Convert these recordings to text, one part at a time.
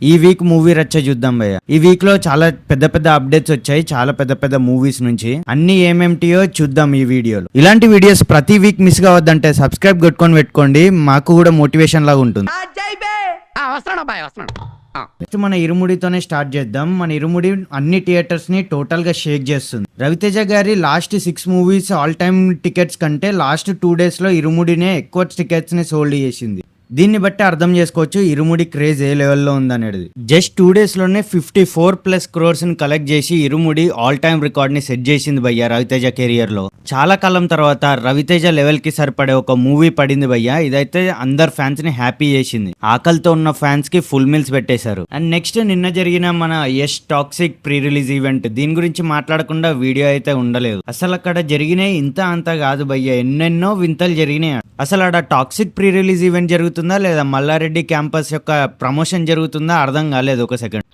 ఈ week movie రచ్చ చూద్దాం భయ్య. ఈ వీక్ లో చాలా పెద్ద పెద్ద అప్డేట్స్ వచ్చాయి, చాలా పెద్ద పెద్ద మూవీస్ నుంచి. అన్ని ఏమేమిటియో చూద్దాం ఈ వీడియోలో. ఇలాంటి వీడియోస్ ప్రతి వీక్ మిస్ కావద్దంటే సబ్స్క్రైబ్ కొట్టుకొని పెట్టుకోండి, మాకు కూడా మోటివేషన్ లాగా ఉంటుంది. నెక్స్ట్ మన ఇరుముడితోనే స్టార్ట్ చేద్దాం. మన ఇరుముడి అన్ని థియేటర్స్ ని టోటల్ గా షేక్ చేస్తుంది. రవితేజ గారి last 6 movies all time tickets కంటే లాస్ట్ 2 days లో ఇరుముడినే ఎక్కువ టికెట్స్ ని సోల్డ్ చేసింది. దీన్ని బట్టి అర్థం చేసుకోవచ్చు ఇరుముడి క్రేజ్ ఏ లెవెల్లో ఉందనేది. జస్ట్ 2 days లోనే 54+ crores ని కలెక్ట్ చేసి ఇరుముడి ఆల్ టైమ్ రికార్డ్ ని సెట్ చేసింది భయ్య రవితేజ కెరియర్ లో. చాలా కాలం తర్వాత రవితేజ లెవెల్ కి సరిపడే ఒక మూవీ పడింది భయ్య. ఇదైతే అందరు ఫ్యాన్స్ ని హ్యాపీ చేసింది. ఆకలితో ఉన్న ఫ్యాన్స్ కి ఫుల్ మీల్స్ పెట్టేశారు. అండ్ నెక్స్ట్ నిన్న జరిగిన మన Yash toxic pre release event, దీని గురించి మాట్లాడకుండా వీడియో అయితే ఉండలేదు. అసలు అక్కడ జరిగినాయి ఇంత అంతా కాదు భయ్య, ఎన్నెన్నో వింతలు జరిగినాయి. అసలు ఆడ టాక్సిక్ ప్రీ రిలీజ్ ఈవెంట్ జరుగుతుందా లేదా మల్లారెడ్డి క్యాంపస్ యొక్క ప్రమోషన్ జరుగుతుందా అర్థం కాలేదు ఒక సెకండ్.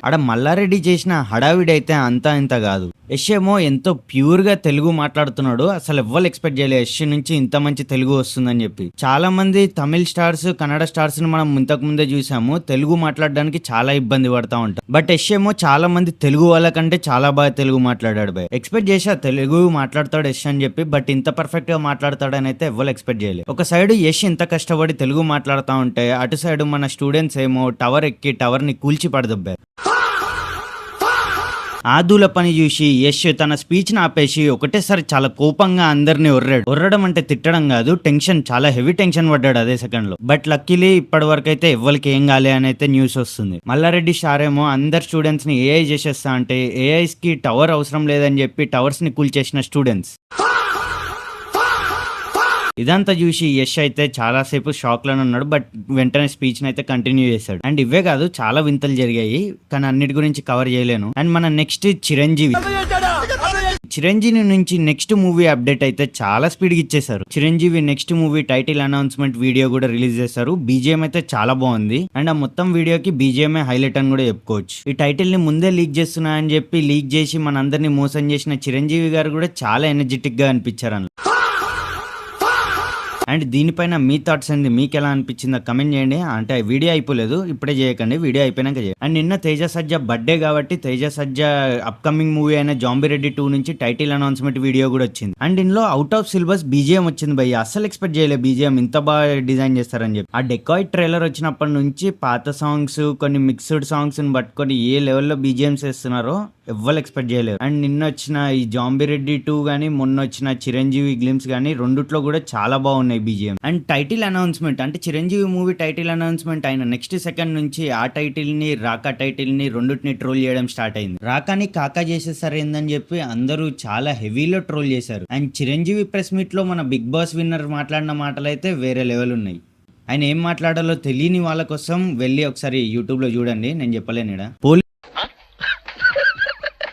ఆడ మల్లారెడ్డి చేసిన హడావిడి అయితే అంతా ఇంత కాదు. యష్ ఏమో ఎంతో ప్యూర్ గా తెలుగు మాట్లాడుతున్నాడు. అసలు ఎవ్వరు ఎక్స్పెక్ట్ చేయలేదు యష్ నుంచి ఇంత మంచి తెలుగు వస్తుందని చెప్పి. చాలా మంది తమిళ స్టార్స్, కన్నడ స్టార్స్ ని మనం ఇంతకు ముందే చూసాము, తెలుగు మాట్లాడడానికి చాలా ఇబ్బంది పడతా ఉంటాం. బట్ యష్ ఏమో చాలా మంది తెలుగు వాళ్ళకంటే చాలా బాగా తెలుగు మాట్లాడాడు భయ్. ఎక్స్పెక్ట్ చేసా తెలుగు మాట్లాడతాడు యష్ అని చెప్పి, బట్ ఇంత పర్ఫెక్ట్ గా మాట్లాడతాడని అయితే ఎవ్వరు ఎక్స్పెక్ట్ చేయలేదు. ఒక సైడ్ యష్ ఇంత కష్టపడి తెలుగు మాట్లాడుతూ ఉంటే, అటు సైడ్ మన స్టూడెంట్స్ ఏమో టవర్ ఎక్కి టవర్ ని కూల్చి పడదొబ్బారు. ఆదుల పని చూసి యష్ తన స్పీచ్ ని ఆపేసి ఒకటేసారి చాలా కోపంగా అందరినీ ఒర్రడం అంటే తిట్టడం కాదు, టెన్షన్, చాలా హెవీ టెన్షన్ పడ్డాడు అదే సెకండ్ లో. బట్ లక్కీలీ ఇప్పటి వరకు అయితే ఎవ్వరికి ఏం కాలే అని అయితే న్యూస్ వస్తుంది. మల్లారెడ్డి సార్ ఏమో అందరు స్టూడెంట్స్ ని ఏఐ చేసేస్తా అంటే ఏఐస్ కి టవర్ అవసరం లేదని చెప్పి టవర్స్ ని కూల్చేసిన స్టూడెంట్స్. ఇదంతా చూసి యష్ అయితే చాలాసేపు షాక్ లోనే ఉన్నాడు. బట్ వెంటనే స్పీచ్ అయితే కంటిన్యూ చేశాడు. అండ్ ఇవే కాదు చాలా వింతలు జరిగాయి, కానీ అన్నిటి గురించి కవర్ చేయలేను. అండ్ మన నెక్స్ట్ చిరంజీవి నుంచి నెక్స్ట్ మూవీ అప్డేట్ అయితే చాలా స్పీడ్ గా ఇచ్చేసారు. Chiranjeevi next movie title announcement video కూడా రిలీజ్ చేశారు. బీజిఎం అయితే చాలా బాగుంది. అండ్ ఆ మొత్తం వీడియోకి బీజిఎం హైలైట్ అని కూడా చెప్పుకోవచ్చు. ఈ టైటిల్ ని ముందే లీక్ చేస్తున్నా అని చెప్పి లీక్ చేసి మనందరినీ మోసం చేసిన చిరంజీవి గారు కూడా చాలా ఎనర్జెటిక్ గా అనిపించారు. అండ్ దీనిపైన మీ థాట్స్ ఏంది, మీకు ఎలా అనిపించిందో కమెంట్ చేయండి. అంటే వీడియో అయిపోలేదు, ఇప్పుడే చేయకండి, వీడియో అయిపోయినాక చేయండి. అండ్ నిన్న తేజ సజ్జా బర్త్డే కాబట్టి తేజ సజ్జా అప్కమింగ్ మూవీ అయిన జాంబిరెడ్డి 2 నుంచి టైటిల్ అనౌన్స్మెంట్ వీడియో కూడా వచ్చింది. అండ్ ఇందులో అవుట్ ఆఫ్ సిలబస్ బీజిఎం వచ్చింది భయ్య. అస్సలు ఎక్స్పెక్ట్ చేయలేదు బీజిఎం ఇంత బాగా డిజైన్ చేస్తారని చెప్పి. ఆ డెకాయిట్ ట్రైలర్ వచ్చినప్పటి నుంచి పాత సాంగ్స్, కొన్ని మిక్స్డ్ సాంగ్స్ ని పట్టుకొని ఏ లెవెల్లో బీజిఎంస్ వేస్తున్నారో ఎవ్వరు ఎక్స్పెక్ట్ చేయలేరు. అండ్ నిన్న వచ్చిన ఈ జాంబిరెడ్డి 2 గానీ, మొన్న వచ్చిన చిరంజీవి గ్లిమ్స్ గానీ రెండిట్లో కూడా చాలా బాగున్నాయి బీజిఎం. అండ్ టైటిల్ అనౌన్స్మెంట్ అంటే చిరంజీవి మూవీ టైటిల్ అనౌన్స్మెంట్ అయిన నెక్స్ట్ సెకండ్ నుంచి ఆ టైటిల్ ని, రాకా టైటిల్ ని రెండింటిని ట్రోల్ చేయడం స్టార్ట్ అయింది. రాకాని కాకా చేసేసారు ఏందని చెప్పి అందరూ చాలా హెవీలో ట్రోల్ చేశారు. అండ్ చిరంజీవి ప్రెస్ మీట్ లో మన బిగ్ బాస్ విన్నర్ మాట్లాడిన మాటలు అయితే వేరే లెవెల్ ఉన్నాయి. ఆయన ఏం మాట్లాడాలో తెలియని వాళ్ళ కోసం వెళ్ళి ఒకసారి యూట్యూబ్ లో చూడండి, నేను చెప్పలేను.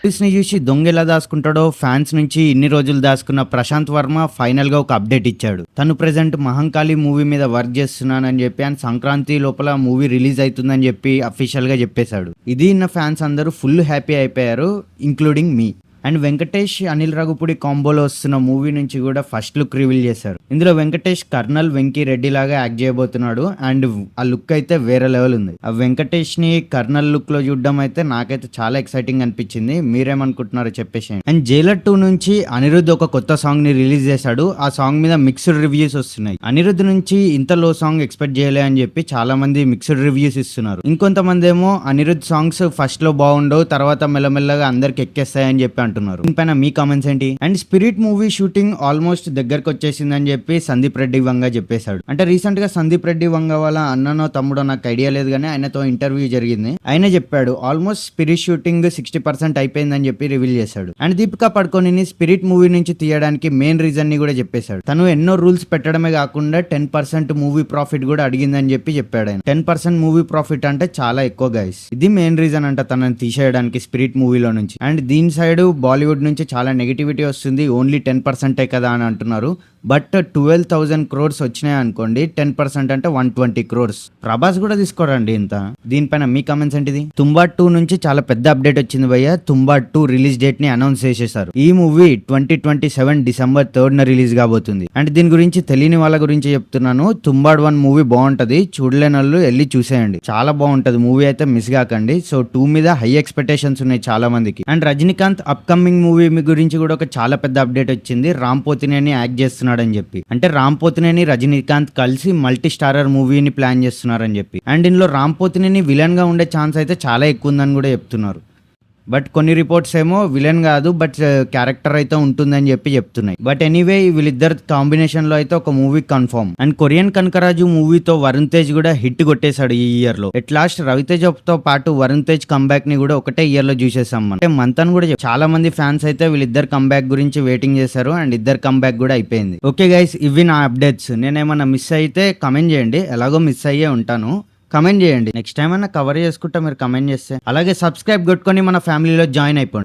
పోలీస్ ని చూసి దొంగ ఎలా దాచుకుంటాడో ఫ్యాన్స్ నుంచి ఇన్ని రోజులు దాచుకున్న ప్రశాంత్ వర్మ ఫైనల్ గా ఒక అప్డేట్ ఇచ్చాడు. తను ప్రెసెంట్ మహంకాళి మూవీ మీద వర్క్ చేస్తున్నానని చెప్పి, అండ్ సంక్రాంతి లోపల మూవీ రిలీజ్ అవుతుందని చెప్పి అఫీషియల్ గా చెప్పేశాడు. ఇది ఇన్న ఫ్యాన్స్ అందరూ ఫుల్ హ్యాపీ అయిపోయారు, including me. And Venkatesh Anil Ravipudi కాంబోలో వస్తున్న మూవీ నుంచి కూడా ఫస్ట్ లుక్ రివీల్ చేశారు. ఇందులో వెంకటేష్ కర్నల్ వెంకీ రెడ్డి లాగా యాక్ట్ చేయబోతున్నాడు. అండ్ ఆ లుక్ అయితే వేరే లెవెల్ ఉంది. ఆ వెంకటేష్ ని కర్నల్ లుక్ లో చూడడం అయితే నాకైతే చాలా ఎక్సైటింగ్ అనిపించింది. మీరేమనుకుంటున్నారో చెప్పేసి. అండ్ జైలర్ 2 నుంచి అనిరుద్ధ్ ఒక కొత్త సాంగ్ ని రిలీజ్ చేశాడు. ఆ సాంగ్ మీద మిక్స్డ్ రివ్యూస్ వస్తున్నాయి. అనిరుద్ధ్ నుంచి ఇంత లో సాంగ్ ఎక్స్పెక్ట్ చేయలే అని చెప్పి చాలా మంది మిక్స్డ్ రివ్యూస్ ఇస్తున్నారు. ఇంకొంతమంది ఏమో అనిరుద్ధ్ సాంగ్స్ ఫస్ట్ లో బాగుండవు, తర్వాత మెల్లమెల్లగా అందరికి ఎక్కేస్తాయని చెప్పి అంటున్నారు. దీనిపైన మీ కామెంట్స్ ఏంటి? And spirit movie shooting almost దగ్గరకు వచ్చేసిందని చెప్పి సందీప్ రెడ్డి వంగ చెప్పేశాడు. అంటే రీసెంట్ గా సందీప్ రెడ్డి వంగ వాళ్ళ అన్ననో తమ్ముడో నాకు ఐడియా లేదు, కానీ ఆయనతో ఇంటర్వ్యూ జరిగింది. ఆయన చెప్పాడు ఆల్మోస్ట్ స్పిరిట్ షూటింగ్ 60% అయిపోయిందని చెప్పి రివీల్ చేశాడు. అండ్ దీపికా పడుకోని స్పిరిట్ మూవీ నుంచి తీయడానికి మెయిన్ రీజన్ ని కూడా చెప్పేశాడు. తను ఎన్నో రూల్స్ పెట్టడమే కాకుండా 10% మూవీ ప్రాఫిట్ కూడా అడిగిందని చెప్పి చెప్పాడు. ఆయన 10% మూవీ ప్రాఫిట్ అంటే చాలా ఎక్కువ గైస్. ఇది మెయిన్ రీజన్ అంట తనని తీసేయడానికి స్పిరిట్ మూవీలో నుంచి. అండ్ దీని సైడ్ బాలీవుడ్ నుంచి చాలా నెగిటివిటీ వస్తుంది, ఓన్లీ 10% కదా అని అంటున్నారు. బట్ 12,000 crores వచ్చినాయి అనుకోండి, 10% అంటే 120 crores. ప్రభాస్ కూడా తీసుకోరండి ఇంత. దీనిపైన మీ కమెంట్స్ ఏంటిది? తుంబా 2 నుంచి చాలా పెద్ద అప్డేట్ వచ్చింది భయ్య. తుంబా 2 రిలీజ్ డేట్ ని అనౌన్స్ చేసేసారు. ఈ మూవీ 2027 December 3rd రిలీజ్ కాబోతుంది. అండ్ దీని గురించి తెలియని వాళ్ళ గురించి చెప్తున్నాను. తుంబాడ్ 1 మూవీ బాగుంటది, చూడలేని వాళ్ళు వెళ్ళి చూసేయండి, చాలా బాగుంటది మూవీ, అయితే మిస్ కాకండి. సో 2 మీద హై ఎక్స్పెక్టేషన్స్ ఉన్నాయి చాలా మందికి. అండ్ రజనీకాంత్ అప్కమింగ్ మూవీ గురించి కూడా ఒక చాలా పెద్ద అప్డేట్ వచ్చింది. రామ్ పోతినేని యాక్ట్ చేస్తున్నాడని చెప్పి, అంటే రామ్ పోతినేని రజనీకాంత్ కలిసి మల్టీ స్టారర్ మూవీని ప్లాన్ చేస్తున్నారని చెప్పి. అండ్ ఇందులో రామ్ పోతినేని విలన్ గా ఉండే ఛాన్స్ అయితే చాలా ఎక్కువ ఉందని కూడా చెప్తున్నారు. బట్ కొన్ని రిపోర్ట్స్ ఏమో విలన్ కాదు, బట్ క్యారెక్టర్ అయితే ఉంటుందని చెప్పి చెప్తున్నాయి. బట్ ఎనీవే వీళ్ళిద్దరు కాంబినేషన్ లో అయితే ఒక movie confirm. And Korean Kanakaraju మూవీతో వరుణ్ తేజ్ కూడా హిట్ కొట్టేశాడు ఈ ఇయర్ లో. ఎట్ లాస్ట్ రవితేజ్ తో పాటు వరుణ్ తేజ్ కంబ్యాక్ ని కూడా ఒకటే ఇయర్ లో చూసేసాం మనం. అంటే మంతన్ కూడా చాలా మంది ఫ్యాన్స్ అయితే వీళ్ళిద్దరు కంబ్యాక్ గురించి వెయిటింగ్ చేశారు. అండ్ ఇద్దరు కంబ్యాక్ కూడా అయిపోయింది. ఓకే గైస్, ఇవి నా అప్డేట్స్. నేనేమన్నా మిస్ అయితే కమెంట్ చేయండి, ఎలాగో మిస్ అయ్యే ఉంటాను, కమెంట్ చేయండి. నెక్స్ట్ టైం అన్నా కవర్ చేసుకుంటా మీరు కమెంట్ చేస్తే. అలాగే సబ్స్క్రైబ్ కొట్టుకొని మన ఫ్యామిలీలో జాయిన్ అయిపోండి.